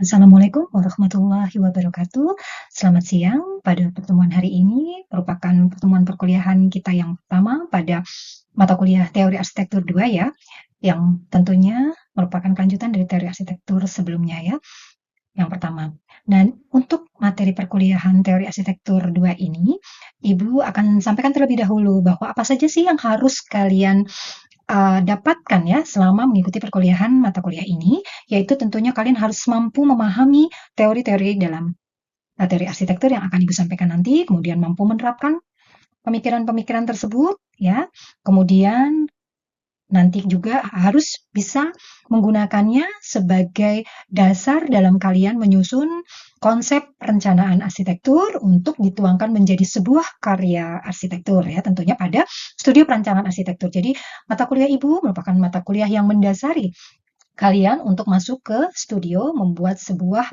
Assalamualaikum warahmatullahi wabarakatuh. Selamat siang. Pada pertemuan hari ini merupakan pertemuan perkuliahan kita yang pertama pada mata kuliah Teori Arsitektur 2 ya, yang tentunya merupakan kelanjutan dari teori arsitektur sebelumnya ya, yang pertama. Dan untuk materi perkuliahan Teori Arsitektur 2 ini, Ibu akan sampaikan terlebih dahulu bahwa apa saja sih yang harus kalian dapatkan ya selama mengikuti perkuliahan mata kuliah ini, yaitu tentunya kalian harus mampu memahami teori-teori dalam materi arsitektur yang akan Ibu sampaikan nanti, kemudian mampu menerapkan pemikiran-pemikiran tersebut ya. Kemudian nanti juga harus bisa menggunakannya sebagai dasar dalam kalian menyusun konsep perencanaan arsitektur untuk dituangkan menjadi sebuah karya arsitektur ya, tentunya pada studi perencanaan arsitektur. Jadi mata kuliah Ibu merupakan mata kuliah yang mendasari kalian untuk masuk ke studio membuat sebuah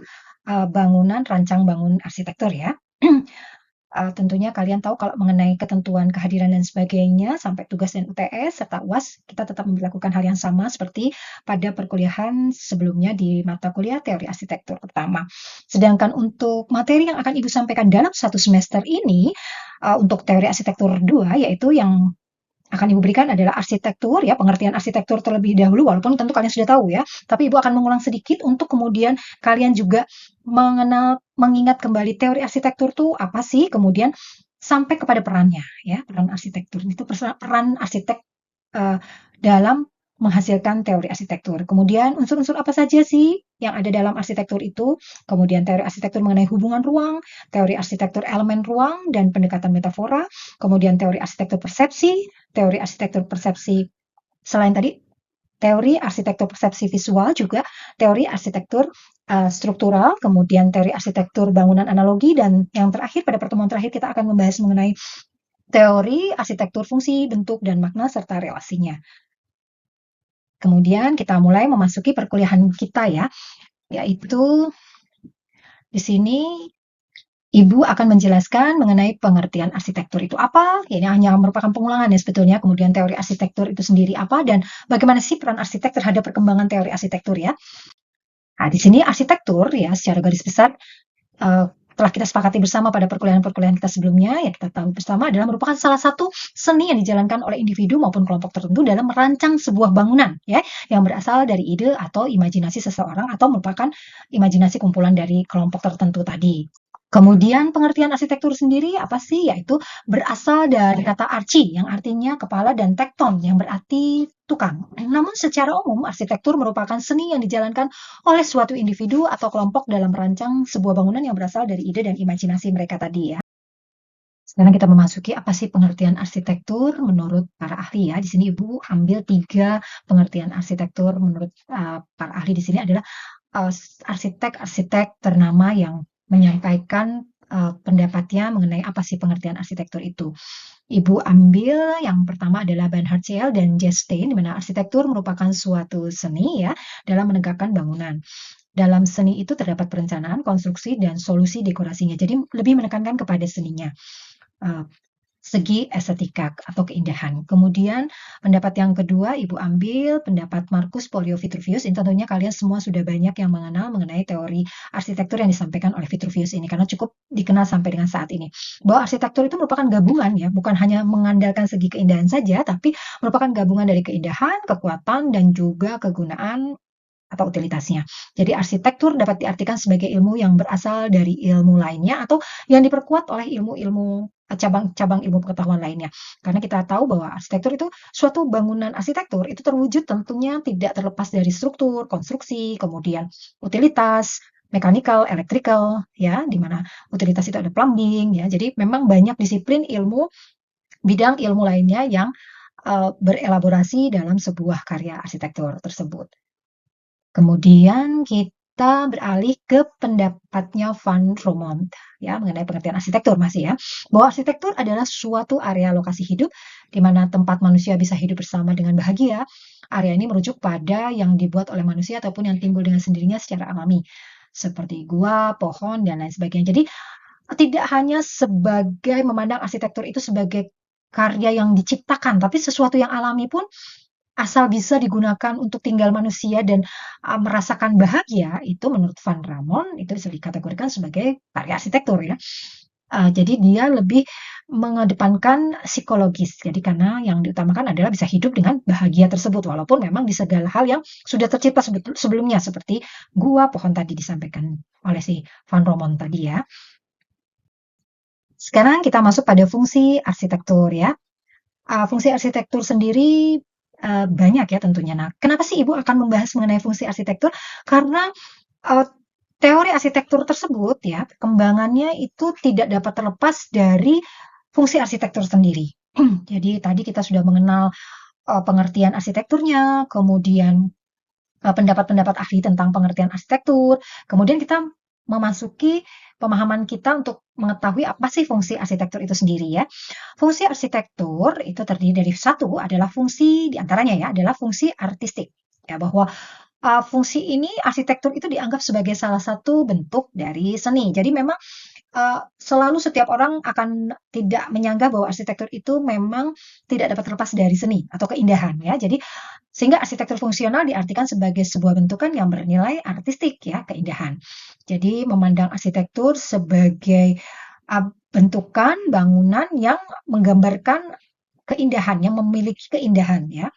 bangunan, rancang bangun arsitektur ya. Tentunya kalian tahu kalau mengenai ketentuan kehadiran dan sebagainya, sampai tugas dan UTS serta UAS, kita tetap melakukan hal yang sama seperti pada perkuliahan sebelumnya di mata kuliah teori arsitektur pertama. Sedangkan untuk materi yang akan Ibu sampaikan dalam satu semester ini, untuk teori arsitektur 2, yaitu yang akan Ibu berikan adalah arsitektur ya, pengertian arsitektur terlebih dahulu, walaupun tentu kalian sudah tahu ya, tapi Ibu akan mengulang sedikit untuk kemudian kalian juga mengingat kembali teori arsitektur itu apa sih, kemudian sampai kepada perannya ya, peran arsitektur itu peran arsitek dalam menghasilkan teori arsitektur. Kemudian unsur-unsur apa saja sih yang ada dalam arsitektur itu? Kemudian teori arsitektur mengenai hubungan ruang, teori arsitektur elemen ruang dan pendekatan metafora, kemudian teori arsitektur persepsi selain tadi teori arsitektur persepsi visual juga teori arsitektur struktural, kemudian teori arsitektur bangunan analogi, dan yang terakhir pada pertemuan terakhir kita akan membahas mengenai teori arsitektur fungsi, bentuk, dan makna serta relasinya. Kemudian kita mulai memasuki perkuliahan kita ya, yaitu di sini Ibu akan menjelaskan mengenai pengertian arsitektur itu apa, ini hanya merupakan pengulangan ya sebetulnya, kemudian teori arsitektur itu sendiri apa, dan bagaimana sih peran arsitek terhadap perkembangan teori arsitektur ya. Nah, di sini arsitektur ya secara garis besar telah kita sepakati bersama pada perkuliahan-perkuliahan kita sebelumnya, yang kita tahu bersama adalah merupakan salah satu seni yang dijalankan oleh individu maupun kelompok tertentu dalam merancang sebuah bangunan, ya, yang berasal dari ide atau imajinasi seseorang atau merupakan imajinasi kumpulan dari kelompok tertentu tadi. Kemudian pengertian arsitektur sendiri apa sih? Yaitu berasal dari kata archi yang artinya kepala dan tekton yang berarti tukang. Namun secara umum arsitektur merupakan seni yang dijalankan oleh suatu individu atau kelompok dalam merancang sebuah bangunan yang berasal dari ide dan imajinasi mereka tadi ya. Sekarang kita memasuki apa sih pengertian arsitektur menurut para ahli ya. Di sini Ibu ambil 3 pengertian arsitektur menurut para ahli di sini adalah arsitek-arsitek ternama yang menyampaikan pendapatnya mengenai apa sih pengertian arsitektur itu. Ibu ambil yang pertama adalah Bernhard Zell dan Jestein, di mana arsitektur merupakan suatu seni ya dalam menegakkan bangunan. Dalam seni itu terdapat perencanaan, konstruksi, dan solusi dekorasinya. Jadi lebih menekankan kepada seninya. Segi estetika atau keindahan. Kemudian pendapat yang kedua Ibu ambil pendapat Marcus Polio Vitruvius. Ini tentunya kalian semua sudah banyak yang mengenal mengenai teori arsitektur yang disampaikan oleh Vitruvius ini karena cukup dikenal sampai dengan saat ini. Bahwa arsitektur itu merupakan gabungan ya, bukan hanya mengandalkan segi keindahan saja, tapi merupakan gabungan dari keindahan, kekuatan, dan juga kegunaan atau utilitasnya. Jadi arsitektur dapat diartikan sebagai ilmu yang berasal dari ilmu lainnya atau yang diperkuat oleh ilmu-ilmu cabang-cabang ilmu pengetahuan lainnya. Karena kita tahu bahwa arsitektur itu suatu bangunan arsitektur itu terwujud tentunya tidak terlepas dari struktur, konstruksi, kemudian utilitas, mechanical, electrical, ya, di mana utilitas itu ada plumbing, ya. Jadi memang banyak disiplin ilmu, bidang ilmu lainnya yang berelaborasi dalam sebuah karya arsitektur tersebut. Kemudian kita beralih ke pendapatnya Van Romont ya mengenai pengertian arsitektur masih ya, bahwa arsitektur adalah suatu area lokasi hidup di mana tempat manusia bisa hidup bersama dengan bahagia. Area ini merujuk pada yang dibuat oleh manusia ataupun yang timbul dengan sendirinya secara alami, seperti gua, pohon, dan lain sebagainya. Jadi tidak hanya sebagai memandang arsitektur itu sebagai karya yang diciptakan, tapi sesuatu yang alami pun asal bisa digunakan untuk tinggal manusia dan merasakan bahagia, itu menurut Van Ramon itu bisa dikategorikan sebagai karya arsitektur ya. Jadi dia lebih mengedepankan psikologis. Jadi karena yang diutamakan adalah bisa hidup dengan bahagia tersebut, walaupun memang di segala hal yang sudah tercipta sebelumnya, seperti gua, pohon tadi disampaikan oleh si Van Romon tadi ya. Sekarang kita masuk pada fungsi arsitektur ya. Fungsi arsitektur sendiri banyak ya tentunya. Nah, kenapa sih Ibu akan membahas mengenai fungsi arsitektur? Karena uh, teori arsitektur tersebut ya, perkembangannya itu tidak dapat terlepas dari fungsi arsitektur sendiri. Jadi tadi kita sudah mengenal pengertian arsitekturnya, kemudian pendapat-pendapat ahli tentang pengertian arsitektur, kemudian kita memasuki pemahaman kita untuk mengetahui apa sih fungsi arsitektur itu sendiri ya. Fungsi arsitektur itu terdiri dari satu adalah fungsi diantaranya ya adalah fungsi artistik ya bahwa fungsi ini arsitektur itu dianggap sebagai salah satu bentuk dari seni. Jadi memang selalu setiap orang akan tidak menyanggah bahwa arsitektur itu memang tidak dapat terlepas dari seni atau keindahan ya. Jadi sehingga arsitektur fungsional diartikan sebagai sebuah bentukan yang bernilai artistik ya, keindahan. Jadi memandang arsitektur sebagai bentukan bangunan yang menggambarkan keindahan, yang memiliki keindahan ya.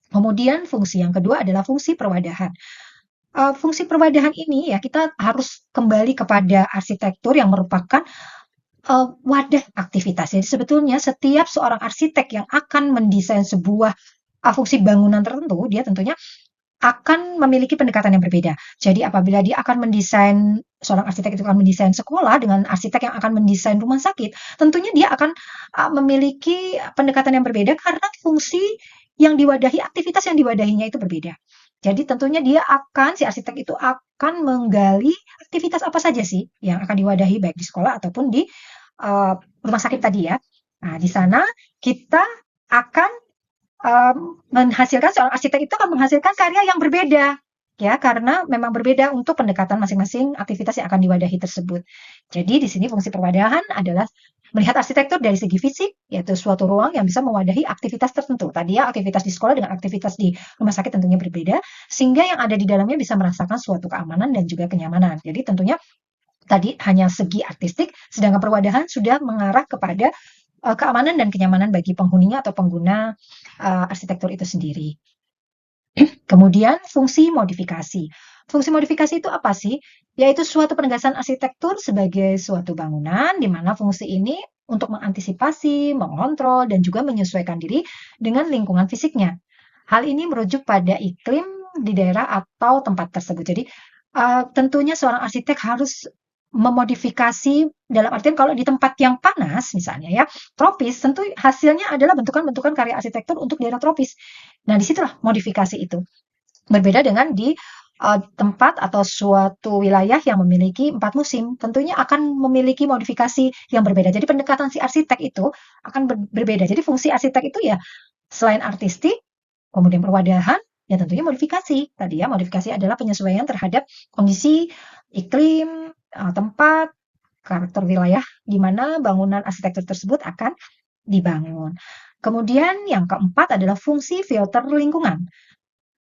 Kemudian fungsi yang kedua adalah fungsi perwadahan. Fungsi perwadahan ini ya kita harus kembali kepada arsitektur yang merupakan wadah aktivitas. Jadi sebetulnya setiap seorang arsitek yang akan mendesain sebuah fungsi bangunan tertentu, dia tentunya akan memiliki pendekatan yang berbeda. Jadi apabila dia akan mendesain, seorang arsitek itu akan mendesain sekolah dengan arsitek yang akan mendesain rumah sakit, tentunya dia akan memiliki pendekatan yang berbeda karena fungsi yang diwadahi, aktivitas yang diwadahinya itu berbeda. Jadi tentunya si arsitek itu akan menggali aktivitas apa saja sih yang akan diwadahi baik di sekolah ataupun di rumah sakit tadi ya. Nah, di sana kita akan menghasilkan seorang arsitek itu akan menghasilkan karya yang berbeda ya karena memang berbeda untuk pendekatan masing-masing aktivitas yang akan diwadahi tersebut. Jadi di sini fungsi perwadahan adalah melihat arsitektur dari segi fisik yaitu suatu ruang yang bisa mewadahi aktivitas tertentu. Tadi ya aktivitas di sekolah dengan aktivitas di rumah sakit tentunya berbeda sehingga yang ada di dalamnya bisa merasakan suatu keamanan dan juga kenyamanan. Jadi tentunya tadi hanya segi artistik sedangkan perwadahan sudah mengarah kepada keamanan dan kenyamanan bagi penghuninya atau pengguna arsitektur itu sendiri. Kemudian fungsi modifikasi. Fungsi modifikasi itu apa sih? Yaitu suatu penegasan arsitektur sebagai suatu bangunan di mana fungsi ini untuk mengantisipasi, mengontrol, dan juga menyesuaikan diri dengan lingkungan fisiknya. Hal ini merujuk pada iklim di daerah atau tempat tersebut. Jadi tentunya seorang arsitek harus memodifikasi dalam artian kalau di tempat yang panas misalnya ya, tropis, tentu hasilnya adalah bentukan-bentukan karya arsitektur untuk daerah tropis. Nah, disitulah modifikasi itu. Berbeda dengan di tempat atau suatu wilayah yang memiliki 4 musim, tentunya akan memiliki modifikasi yang berbeda. Jadi pendekatan si arsitek itu akan berbeda. Jadi fungsi arsitek itu ya selain artistik, kemudian perwadahan, ya tentunya modifikasi. Tadi ya, modifikasi adalah penyesuaian terhadap kondisi iklim, tempat, karakter wilayah di mana bangunan arsitektur tersebut akan dibangun. Kemudian yang keempat adalah fungsi filter lingkungan.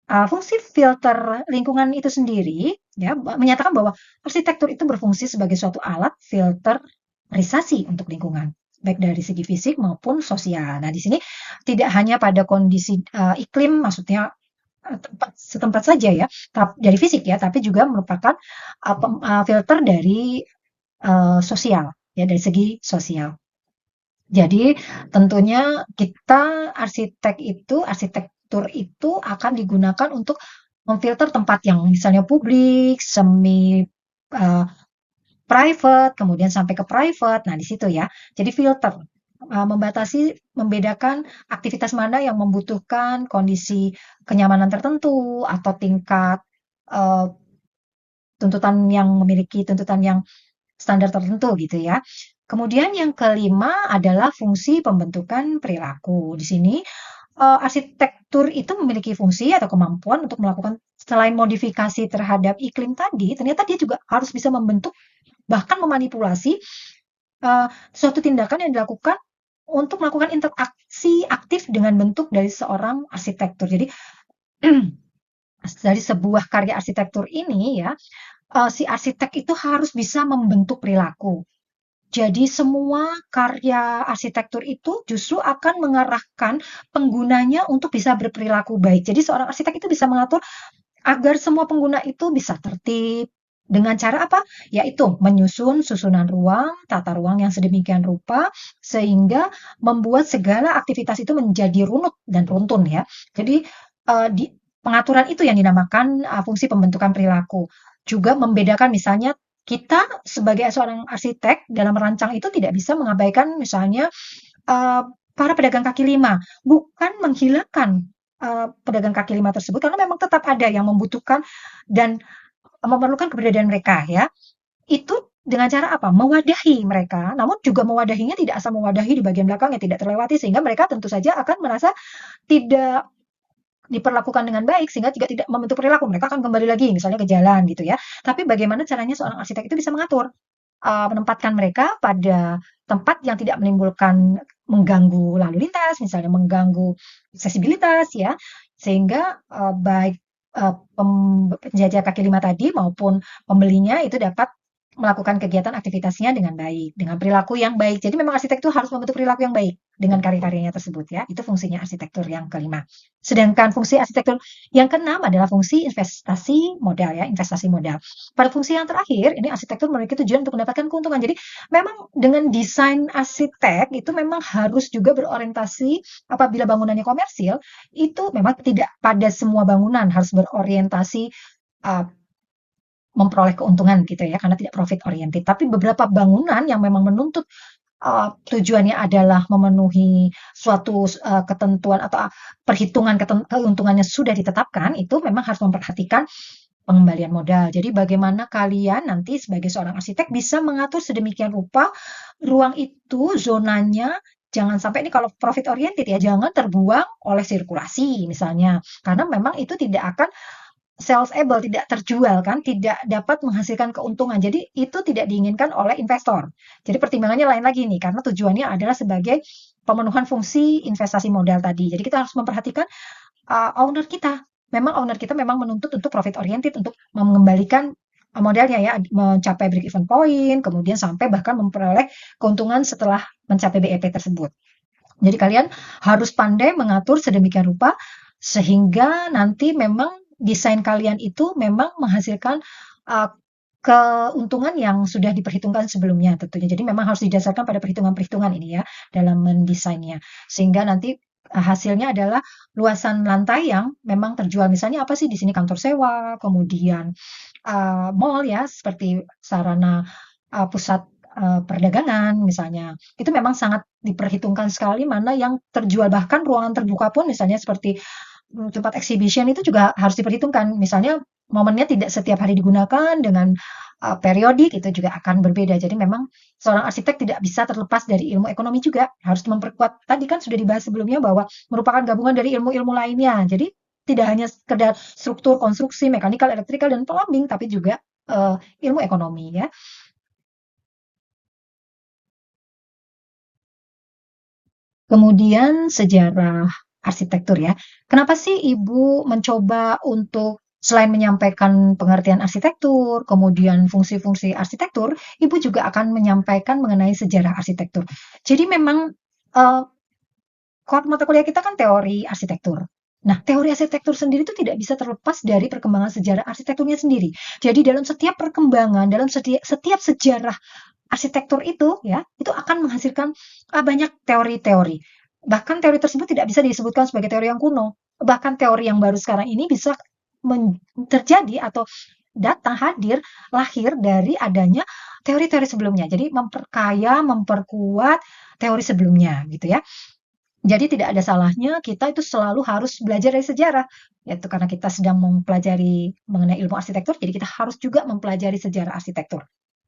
Fungsi filter lingkungan itu sendiri ya menyatakan bahwa arsitektur itu berfungsi sebagai suatu alat filterisasi untuk lingkungan, baik dari segi fisik maupun sosial. Nah, di sini tidak hanya pada kondisi iklim, maksudnya setempat saja ya, dari fisik ya, tapi juga merupakan filter dari sosial ya, dari segi sosial. Jadi tentunya kita arsitektur itu akan digunakan untuk memfilter tempat yang misalnya publik, semi private, kemudian sampai ke private. Nah, di situ ya. Jadi filter membedakan aktivitas mana yang membutuhkan kondisi kenyamanan tertentu atau tingkat tuntutan yang memiliki tuntutan yang standar tertentu gitu ya. Kemudian yang kelima adalah fungsi pembentukan perilaku. Di sini arsitektur itu memiliki fungsi atau kemampuan untuk melakukan selain modifikasi terhadap iklim tadi, ternyata dia juga harus bisa membentuk bahkan memanipulasi suatu tindakan yang dilakukan untuk melakukan interaksi aktif dengan bentuk dari seorang arsitektur. Jadi dari sebuah karya arsitektur ini ya, si arsitek itu harus bisa membentuk perilaku. Jadi semua karya arsitektur itu justru akan mengarahkan penggunanya untuk bisa berperilaku baik. Jadi seorang arsitek itu bisa mengatur agar semua pengguna itu bisa tertib. Dengan cara apa? Yaitu menyusun susunan ruang, tata ruang yang sedemikian rupa, sehingga membuat segala aktivitas itu menjadi runut dan runtun ya. Jadi di pengaturan itu yang dinamakan fungsi pembentukan perilaku. Juga membedakan misalnya kita sebagai seorang arsitek dalam merancang itu tidak bisa mengabaikan misalnya Eee, para pedagang kaki lima, bukan menghilangkan, pedagang kaki lima tersebut karena memang tetap ada yang membutuhkan dan memerlukan keberadaan mereka ya. Itu dengan cara apa? Mewadahi mereka, namun juga mewadahinya tidak asal mewadahi di bagian belakang yang tidak terlewati sehingga mereka tentu saja akan merasa tidak diperlakukan dengan baik sehingga juga tidak membentuk perilaku, mereka akan kembali lagi misalnya ke jalan gitu ya. Tapi bagaimana caranya seorang arsitek itu bisa mengatur? Menempatkan mereka pada tempat yang tidak menimbulkan mengganggu lalu lintas, misalnya mengganggu aksesibilitas ya, sehingga baik penjajah kaki lima tadi maupun pembelinya itu dapat melakukan kegiatan aktivitasnya dengan baik, dengan perilaku yang baik. Jadi memang arsitek itu harus membentuk perilaku yang baik dengan karya-karyanya tersebut ya. Itu fungsinya arsitektur yang kelima. Sedangkan fungsi arsitektur yang keenam adalah fungsi investasi modal ya, investasi modal. Pada fungsi yang terakhir, ini arsitektur memiliki tujuan untuk mendapatkan keuntungan. Jadi memang dengan desain arsitek itu memang harus juga berorientasi apabila bangunannya komersil, itu memang tidak pada semua bangunan harus berorientasi uh, memperoleh keuntungan gitu ya, karena tidak profit oriented. Tapi beberapa bangunan yang memang menuntut tujuannya adalah memenuhi suatu ketentuan atau perhitungan keuntungannya sudah ditetapkan, itu memang harus memperhatikan pengembalian modal. Jadi bagaimana kalian nanti sebagai seorang arsitek bisa mengatur sedemikian rupa ruang itu zonanya jangan sampai ini kalau profit oriented ya jangan terbuang oleh sirkulasi misalnya karena memang itu tidak akan salesable, tidak terjual kan, tidak dapat menghasilkan keuntungan. Jadi itu tidak diinginkan oleh investor. Jadi pertimbangannya lain lagi nih, karena tujuannya adalah sebagai pemenuhan fungsi investasi modal tadi. Jadi kita harus memperhatikan owner kita. Memang owner kita memang menuntut untuk profit oriented, untuk mengembalikan modalnya ya, mencapai break even point, kemudian sampai bahkan memperoleh keuntungan setelah mencapai BEP tersebut. Jadi kalian harus pandai mengatur sedemikian rupa sehingga nanti memang desain kalian itu memang menghasilkan uh, keuntungan yang sudah diperhitungkan sebelumnya tentunya. Jadi memang harus didasarkan pada perhitungan-perhitungan ini ya dalam mendesainnya. Sehingga nanti hasilnya adalah luasan lantai yang memang terjual. Misalnya apa sih di sini kantor sewa, kemudian mall ya seperti sarana pusat perdagangan misalnya. Itu memang sangat diperhitungkan sekali mana yang terjual bahkan ruangan terbuka pun misalnya seperti tempat exhibition itu juga harus diperhitungkan. Misalnya momennya tidak setiap hari digunakan dengan periodik itu juga akan berbeda. Jadi memang seorang arsitek tidak bisa terlepas dari ilmu ekonomi juga. Harus memperkuat. Tadi kan sudah dibahas sebelumnya bahwa merupakan gabungan dari ilmu-ilmu lainnya. Jadi tidak hanya sekedar struktur, konstruksi, mekanikal, elektrikal, dan plumbing, tapi juga ilmu ekonomi ya. Kemudian sejarah arsitektur ya. Kenapa sih Ibu mencoba untuk selain menyampaikan pengertian arsitektur, kemudian fungsi-fungsi arsitektur, Ibu juga akan menyampaikan mengenai sejarah arsitektur. Jadi memang eh, mata kuliah kita kan teori arsitektur. Nah, teori arsitektur sendiri itu tidak bisa terlepas dari perkembangan sejarah arsitekturnya sendiri. Jadi dalam setiap perkembangan, dalam setiap sejarah arsitektur itu ya, itu akan menghasilkan banyak teori-teori. Bahkan teori tersebut tidak bisa disebutkan sebagai teori yang kuno. Bahkan teori yang baru sekarang ini bisa terjadi atau datang hadir lahir dari adanya teori-teori sebelumnya. Jadi memperkaya, memperkuat teori sebelumnya gitu ya. Jadi tidak ada salahnya kita itu selalu harus belajar dari sejarah. Yaitu karena kita sedang mempelajari mengenai ilmu arsitektur, jadi kita harus juga mempelajari sejarah arsitektur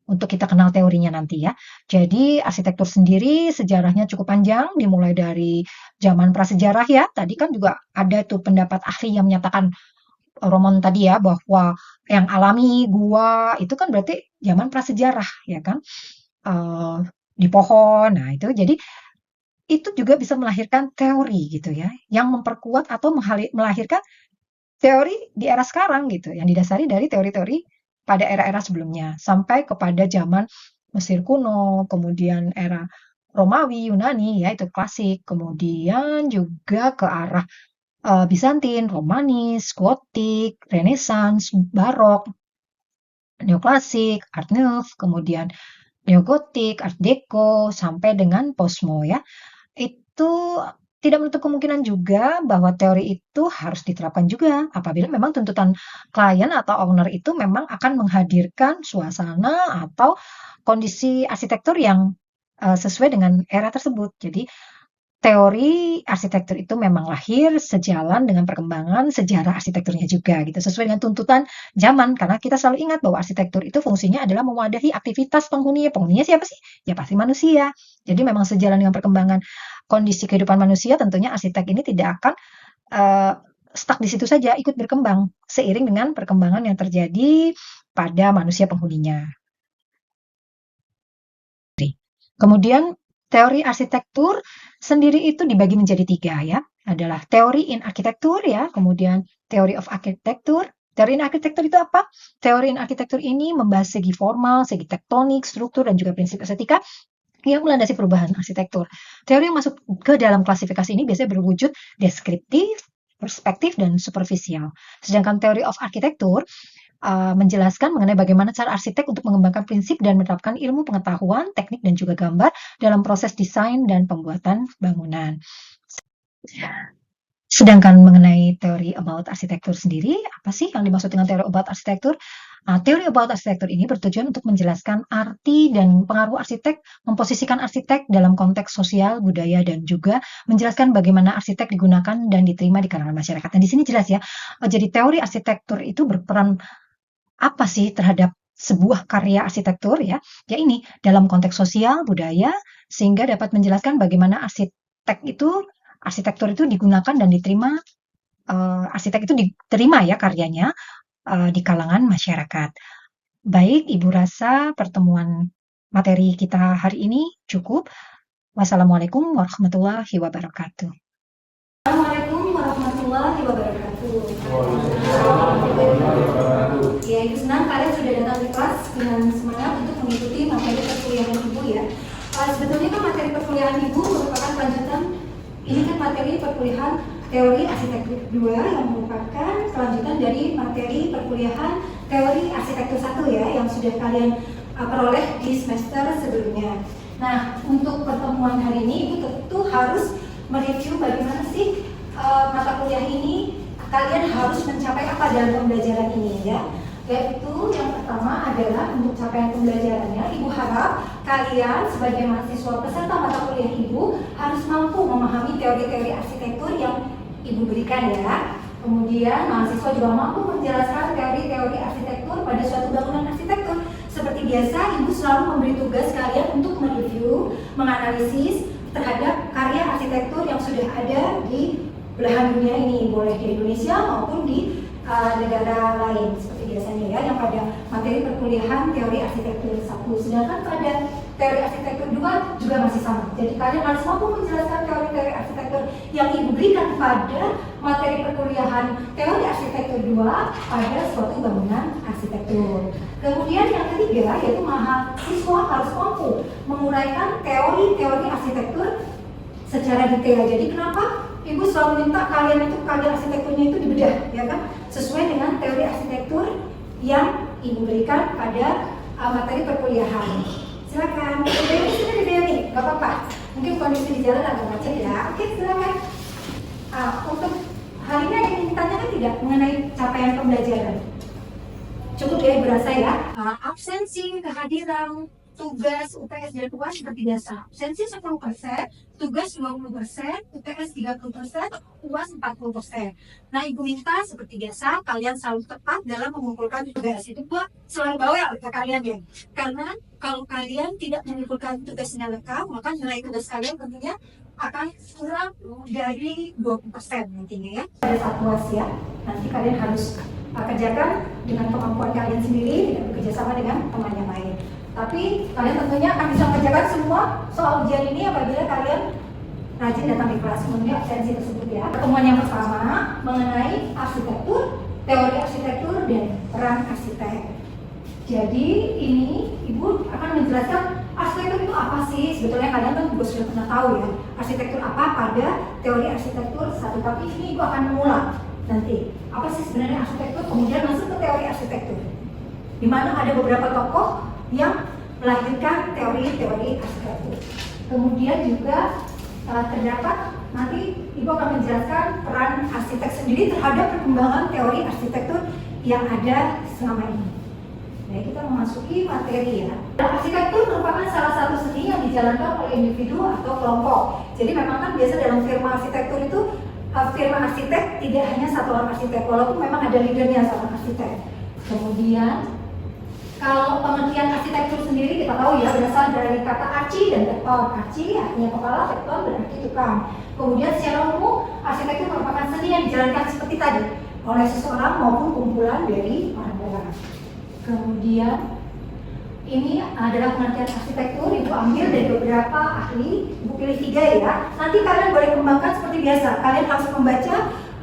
untuk kita kenal teorinya nanti ya. Jadi arsitektur sendiri sejarahnya cukup panjang, dimulai dari zaman prasejarah ya. Tadi kan juga ada tuh pendapat ahli yang menyatakan Roman tadi ya bahwa yang alami gua itu kan berarti zaman prasejarah ya kan. Eh, di pohon. Nah, itu jadi itu juga bisa melahirkan teori gitu ya, yang memperkuat atau melahirkan teori di era sekarang gitu, yang didasari dari teori-teori pada era-era sebelumnya, sampai kepada zaman Mesir kuno, kemudian era Romawi, Yunani, ya itu klasik, kemudian juga ke arah Bizantin, Romanis, Gotik, Renaissance, Barok, Neoklasik, Art Nouveau, kemudian Neogotik, Art Deco, sampai dengan Posmo ya. Itu tidak menutup kemungkinan juga bahwa teori itu harus diterapkan juga apabila memang tuntutan klien atau owner itu memang akan menghadirkan suasana atau kondisi arsitektur yang sesuai dengan era tersebut. Jadi teori arsitektur itu memang lahir sejalan dengan perkembangan sejarah arsitekturnya juga gitu, sesuai dengan tuntutan zaman. Karena kita selalu ingat bahwa arsitektur itu fungsinya adalah mewadahi aktivitas penghuni. Penghuninya siapa sih? Ya pasti manusia. Jadi memang sejalan dengan perkembangan kondisi kehidupan manusia, tentunya arsitek ini tidak akan uh, stuck di situ saja, ikut berkembang seiring dengan perkembangan yang terjadi pada manusia penghuninya. Kemudian teori arsitektur sendiri itu dibagi menjadi 3 ya. Adalah teori in arsitektur ya, kemudian theory of architecture. Teori in arsitektur itu apa? Teori in arsitektur ini membahas segi formal, segi tektonik, struktur, dan juga prinsip estetika yang melandasi perubahan arsitektur. Teori yang masuk ke dalam klasifikasi ini biasanya berwujud deskriptif, perspektif, dan superficial. Sedangkan teori of architecture menjelaskan mengenai bagaimana cara arsitek untuk mengembangkan prinsip dan menerapkan ilmu pengetahuan, teknik, dan juga gambar dalam proses desain dan pembuatan bangunan. Sedangkan mengenai teori about arsitektur sendiri, apa sih yang dimaksud dengan teori about arsitektur? Teori about arsitektur ini bertujuan untuk menjelaskan arti dan pengaruh arsitek, memposisikan arsitek dalam konteks sosial, budaya, dan juga menjelaskan bagaimana arsitek digunakan dan diterima di kalangan masyarakat. Dan di sini jelas ya, jadi teori arsitektur itu berperan apa sih terhadap sebuah karya arsitektur ya? Ya ini dalam konteks sosial, budaya, sehingga dapat menjelaskan bagaimana arsitektur itu digunakan dan diterima, arsitek itu diterima ya karyanya di kalangan masyarakat. Baik, Ibu rasa pertemuan materi kita hari ini cukup. Wassalamualaikum warahmatullahi wabarakatuh. Assalamualaikum warahmatullahi wabarakatuh. Ya, Ibu senang kalian sudah datang di kelas dengan semangat untuk mengikuti materi perkuliahan Ibu ya. Sebetulnya kan materi perkuliahan Ibu merupakan kelanjutan, ini kan materi perkuliahan teori arsitektur 2 yang merupakan kelanjutan dari materi perkuliahan teori arsitektur 1 ya, yang sudah kalian peroleh di semester sebelumnya. Nah, untuk pertemuan hari ini Ibu tentu harus mereview bagaimana sih mata kuliah ini kalian harus mencapai apa dalam pembelajaran ini ya. Yaitu yang pertama adalah untuk capaian pembelajarannya, Ibu harap kalian sebagai mahasiswa peserta mata kuliah Ibu harus mampu memahami teori-teori arsitektur yang Ibu berikan ya. Kemudian mahasiswa juga mampu menjelaskan teori-teori arsitektur pada suatu bangunan arsitektur. Seperti biasa, Ibu selalu memberi tugas kalian untuk mereview, menganalisis terhadap karya arsitektur yang sudah ada di belahan dunia ini, boleh di Indonesia maupun di negara lain seperti biasanya ya, yang pada materi perkuliahan teori arsitektur 1. Sedangkan pada teori arsitektur 2 juga masih sama. Jadi kalian harus mampu menjelaskan teori-teori arsitektur yang Ibu berikan pada materi perkuliahan teori arsitektur 2 pada suatu bangunan arsitektur. Kemudian yang ketiga yaitu mahasiswa harus mampu menguraikan teori-teori arsitektur secara detail. Jadi kenapa Ibu selalu minta kalian itu karya arsitekturnya itu dibedah, ya kan? Sesuai dengan teori arsitektur yang Ibu berikan pada materi perkuliahan. Silakan. Ini sudah video nih, nggak apa-apa. Mungkin kondisi di jalan agak macet ya. Oke, silakan. Untuk hari ini ada yang ditanyakan tidak mengenai capaian pembelajaran? Cukup ya Ibu rasa ya. Absensi, kehadiran, tugas UTS dan UAS seperti biasa. Absensi 10%, tugas 20%, UTS 30%, UAS 40%. Nah, Ibu minta seperti biasa kalian selalu tepat dalam mengumpulkan tugas. Itu buat selalu bawel ke kalian ya. Karena kalau kalian tidak mengumpulkan tugasnya lengkap, maka nilai tugas kalian tentunya akan kurang dari 20% nantinya ya. Pada saat UAS ya, nanti kalian harus kerjakan dengan kemampuan kalian sendiri dan bekerjasama dengan teman yang lain. Tapi kalian tentunya akan bisa mengerjakan semua soal ujian ini apabila kalian rajin datang di kelas memenuhi absensi tersebut ya. Pertemuan yang pertama mengenai arsitektur, teori arsitektur, dan peran arsitek. Jadi ini Ibu akan menjelaskan arsitektur itu apa sih? Sebetulnya kalian kan juga sudah pernah tahu ya arsitektur apa pada teori arsitektur satu, tapi ini Ibu akan mengulang nanti apa sih sebenarnya arsitektur, kemudian masuk ke teori arsitektur, di mana ada beberapa tokoh yang melahirkan teori-teori arsitektur. Kemudian juga terdapat nanti Ibu akan menjelaskan peran arsitek sendiri terhadap perkembangan teori arsitektur yang ada selama ini. Nah, kita memasuki materi ya. Arsitektur merupakan salah satu seni yang dijalankan oleh individu atau kelompok. Jadi memang kan biasa dalam firma arsitektur itu firma arsitek tidak hanya satu orang arsitek, walaupun memang ada leadernya seorang arsitek. Kemudian kalau pengertian arsitektur sendiri kita tahu ya berasal dari kata archi dan tekton. Archi artinya kepala, tekton berarti tukang. Kemudian secara umum arsitektur merupakan seni yang dijalankan seperti tadi oleh seseorang maupun kumpulan dari orang-orang. Kemudian ini adalah pengertian arsitektur, Ibu ambil dari beberapa ahli, Ibu pilih 3 ya. Nanti kalian boleh kembangkan seperti biasa. Kalian harus membaca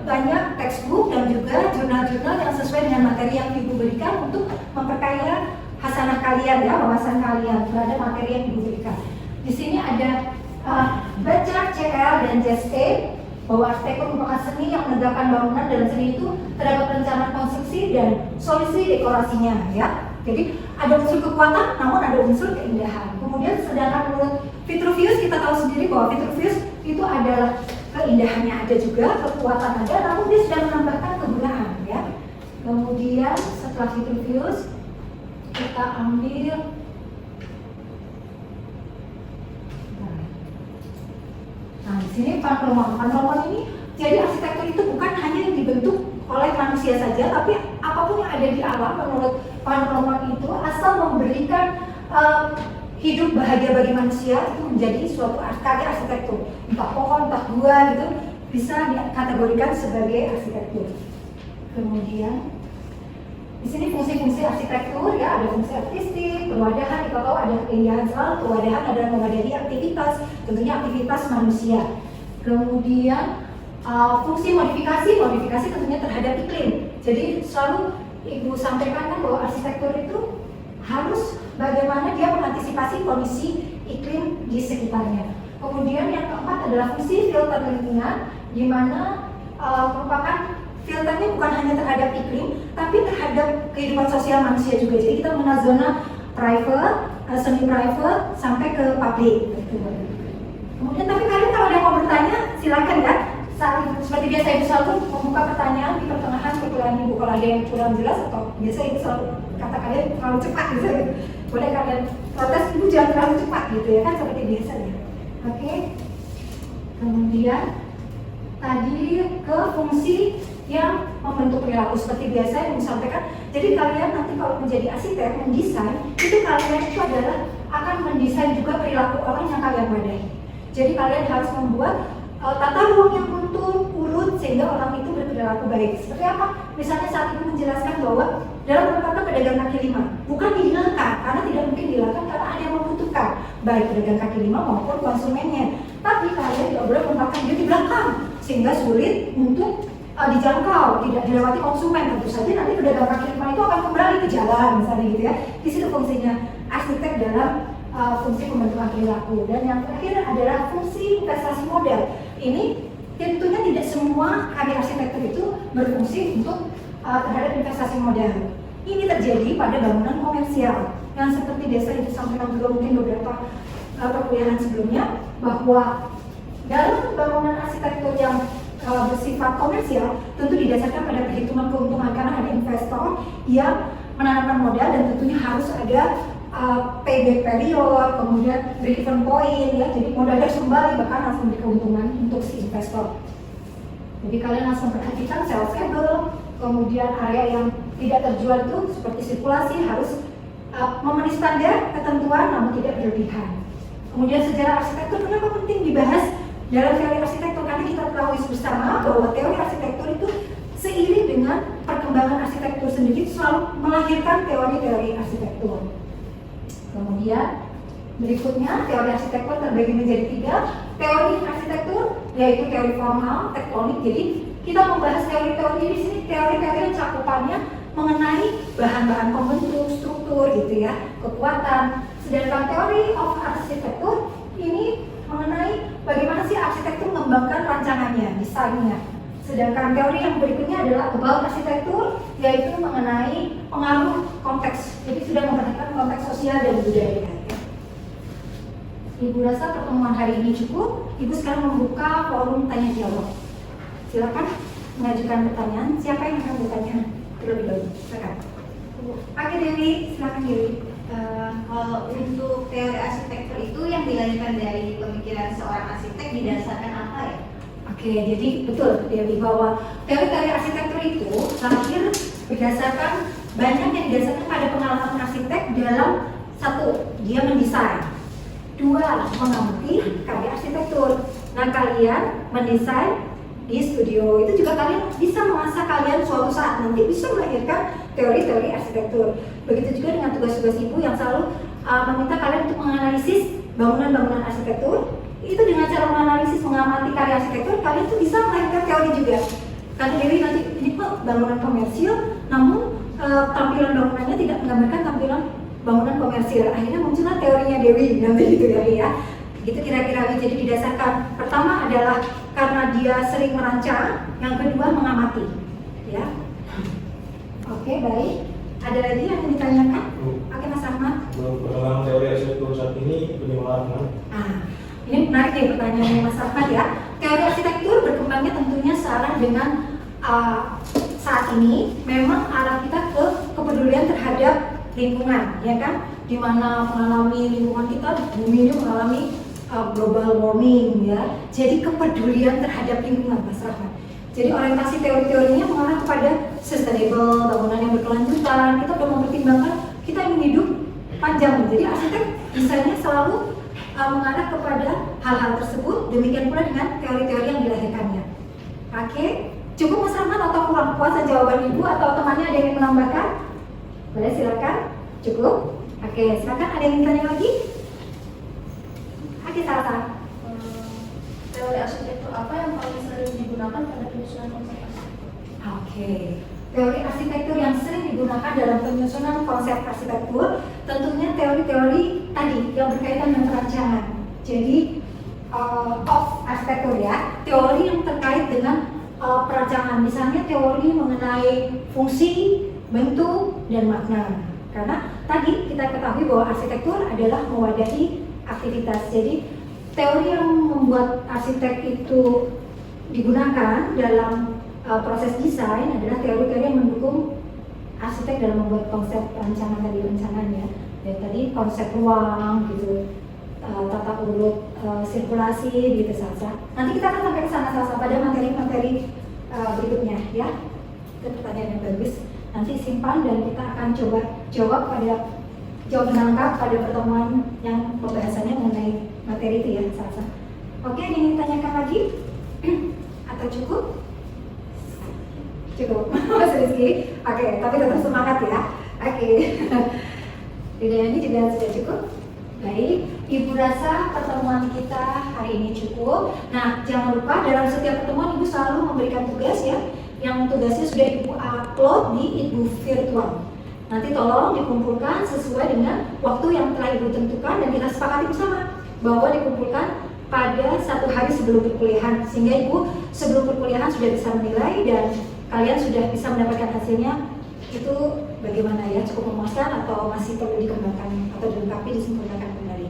banyak textbook dan juga jurnal-jurnal yang sesuai dengan materi yang Ibu berikan untuk memperkaya hasanah kalian ya, wawasan kalian terhadap materi yang Ibu berikan. Di sini ada Bachelor CL dan JST bahwa arsitektur merupakan seni yang menegakkan bangunan. Dalam seni itu terdapat perencanaan konstruksi dan solusi dekorasinya ya. Jadi ada unsur kekuatan namun ada unsur keindahan. Kemudian sedangkan menurut Vitruvius kita tahu sendiri bahwa Vitruvius itu adalah keindahannya ada juga, kekuatan ada, namun dia sudah menambahkan kegunaan ya. Kemudian setelah Vitruvius kita ambil di sini Van Rooyen ini. Jadi arsitektur itu bukan hanya yang dibentuk oleh manusia saja, tapi apapun yang ada di alam menurut Van Rooyen itu asal memberikan hidup bahagia bagi manusia itu menjadi suatu karya arsitektur. Entah pohon, entah gua gitu bisa dikategorikan sebagai arsitektur. Kemudian di sini fungsi-fungsi arsitektur ya, ada fungsi artistik, perwadahan, kita tahu ada keindahan selalu, perwadahan adalah mewadahi aktivitas, tentunya aktivitas manusia. Kemudian fungsi modifikasi tentunya terhadap iklim. Jadi selalu Ibu sampaikan kan bahwa arsitektur itu harus bagaimana dia mengantisipasi kondisi iklim di sekitarnya. Kemudian yang keempat adalah fungsi filter lingkungan, di mana merupakan filternya bukan hanya terhadap iklim, tapi terhadap kehidupan sosial manusia juga. Jadi kita mengenal zona private, semi private, sampai ke public. Kemudian tapi kalian kalau ada yang mau bertanya, silakan ya. Seperti biasa Ibu selalu membuka pertanyaan di pertengahan perkuliahan Ibu. Kalau ada yang kurang jelas atau biasa Ibu selalu kata kalian terlalu cepat gitu. Boleh kalian protes, Ibu jangan terlalu cepat gitu ya kan, seperti biasa ya. Oke. Kemudian tadi ke fungsi yang membentuk perilaku seperti biasa yang disampaikan. Jadi kalian nanti kalau menjadi arsitek, mendesain, itu kalian itu adalah akan mendesain juga perilaku orang yang kalian wadahi. Jadi kalian harus membuat tata ruang yang runtuh, urut sehingga orang itu berperilaku baik. Seperti apa? Misalnya saat itu menjelaskan bahwa dalam berkata pedagang kaki lima bukan dihilangkan, karena tidak mungkin dihilangkan karena ada yang membutuhkan, baik pedagang kaki lima maupun konsumennya. Tapi kalian tidak boleh menempatkan dia di belakang sehingga sulit untuk dijangkau, tidak dilewati konsumen. Tentu saja nanti pedagang kaki lima itu akan kembali ke jalan misalnya gitu ya. Di situ fungsinya arsitek dalam fungsi pembentukan perilaku. Dan yang terakhir adalah fungsi investasi modal. Ini tentunya tidak semua karya arsitektur itu berfungsi untuk terhadap investasi modal. Ini terjadi pada bangunan komersial yang seperti biasa disampaikan juga mungkin beberapa perkuliahan sebelumnya, bahwa dalam bangunan arsitektur yang bersifat komersial tentu didasarkan pada perhitungan keuntungan, karena ada investor yang menanamkan modal dan tentunya harus ada payback period, kemudian break even point ya, jadi modalnya harus kembali bahkan harus memberi keuntungan untuk si investor. Jadi kalian harus memperhatikan sales cable, kemudian area yang tidak terjual itu seperti sirkulasi harus memenuhi standar ketentuan namun tidak berlebihan. Kemudian sejarah arsitektur, kenapa penting dibahas dalam teori arsitektur? Karena kita tahu bersama bahwa teori arsitektur itu seiring dengan perkembangan arsitektur sendiri selalu melahirkan teori-teori arsitektur. Kemudian berikutnya teori arsitektur terbagi menjadi 3, teori arsitektur, yaitu teori formal, tektonik. Jadi kita membahas teori-teori di sini, teori-teori yang cakupannya mengenai bahan-bahan pembentuk, struktur gitu ya, kekuatan. Sedangkan teori of arsitektur ini mengenai bagaimana sih arsitektur mengembangkan rancangannya, desainnya. Sedangkan teori yang berikutnya adalah about arsitektur, yaitu mengenai pengaruh konteks. Jadi sudah memperhatikan konteks sosial dan budaya. Ibu rasa pertemuan hari ini cukup. Ibu sekarang membuka forum tanya jawab. Silakan mengajukan pertanyaan. Siapa yang akan bertanya terlebih dahulu? Silakan. Oke Dewi, silakan Dewi. Kalau untuk teori arsitektur itu yang dilahirkan dari pemikiran seorang arsitek didasarkan apa ya? Oke, jadi betul Dewi bahwa teori-teori arsitektur itu lahir berdasarkan banyak yang didasarkan pada pengalaman arsitek dalam satu, dia mendesain, dua, mengamati karya arsitektur. Nah kalian mendesain di studio itu juga kalian bisa mengasah kalian suatu saat nanti bisa melahirkan teori-teori arsitektur. Begitu juga dengan tugas-tugas ibu yang selalu meminta kalian untuk menganalisis bangunan-bangunan arsitektur. Itu dengan cara menganalisis, mengamati karya arsitektur, kalian tuh bisa melahirkan teori juga. Kata Dewi nanti ini kok bangunan komersil, namun tampilan bangunannya tidak menggambarkan tampilan bangunan komersil. Akhirnya muncullah teorinya Dewi nanti gitu ya. Gitu kira-kira. Jadi didasarkan pertama adalah karena dia sering merancang, yang kedua mengamati. Ya. Oke, baik. Ada lagi yang ditanyakan? Oke, Mas Ahmad. Perkembangan teori arsitektur saat ini bagaimana? Ini menarik nih pertanyaannya Mas Ahmad ya. Teori arsitektur berkembangnya tentunya searah dengan saat ini memang arah kita ke kepedulian terhadap lingkungan, ya kan? Di mana mengalami lingkungan kita, bumi ini mengalami global warming ya. Jadi kepedulian terhadap lingkungan Mas Ahmad. Jadi orientasi teori-teorinya mengarah kepada sustainable, bangunan yang berkelanjutan. Kita perlu mempertimbangkan kita ingin hidup panjang. Jadi arsitek desainnya selalu mengarah kepada hal-hal tersebut. Demikian pula dengan teori-teori yang dilahirkannya. Oke, cukup Mas Ahmad atau kurang puas jawaban ibu atau temannya ada yang ingin menambahkan? Boleh silakan. Cukup. Oke, silakan ada yang ingin tanya lagi? Oke, Salsa. Teori arsitektur apa yang paling sering digunakan pada penyusunan konservasi? Oke, teori arsitektur yang sering digunakan dalam penyusunan konsep arsitektur tentunya teori-teori tadi yang berkaitan dengan perancangan. Jadi of arsitektur ya, teori yang terkait dengan perancangan. Misalnya teori mengenai fungsi, bentuk, dan makna. Karena tadi kita ketahui bahwa arsitektur adalah mewadahi aktivitas. Jadi teori yang membuat arsitek itu digunakan dalam proses desain adalah teori-teori yang mendukung arsitek dalam membuat konsep rancangan tadi rencananya. Ya tadi konsep ruang gitu, tata urut sirkulasi gitu saja. Nanti kita akan sampai ke sana saja pada materi-materi berikutnya ya. Itu pertanyaan yang bagus. Nanti simpan dan kita akan coba jawab lengkap pada pertemuan yang pembahasannya mengenai materi itu ya Salsa. Oke, ingin ditanyakan lagi? Atau cukup? Cukup, Mas Rizky. Oke, tapi tetap semangat ya. Oke. Video ini juga sudah cukup. Baik, Ibu rasa pertemuan kita hari ini cukup. Nah, jangan lupa dalam setiap pertemuan Ibu selalu memberikan tugas ya. Yang tugasnya sudah Ibu upload di Ibu virtual. Nanti tolong dikumpulkan sesuai dengan waktu yang telah Ibu tentukan dan kita sepakati bersama bahwa dikumpulkan pada 1 hari sebelum perkuliahan, sehingga Ibu sebelum perkuliahan sudah bisa menilai dan kalian sudah bisa mendapatkan hasilnya. Itu bagaimana ya, cukup memuaskan atau masih perlu dikembangkan atau dilengkapi, disempurnakan kembali.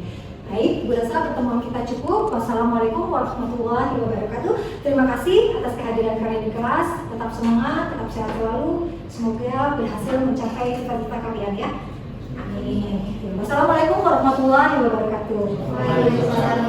Baik, Ibu rasa pertemuan kita cukup. Wassalamualaikum warahmatullahi wabarakatuh. Terima kasih atas kehadiran kalian di kelas. Tetap semangat, tetap sehat selalu. Semoga berhasil mencapai cita-cita kalian ya. Amin. Wassalamualaikum warahmatullahi wabarakatuh. Waalaikumsalam.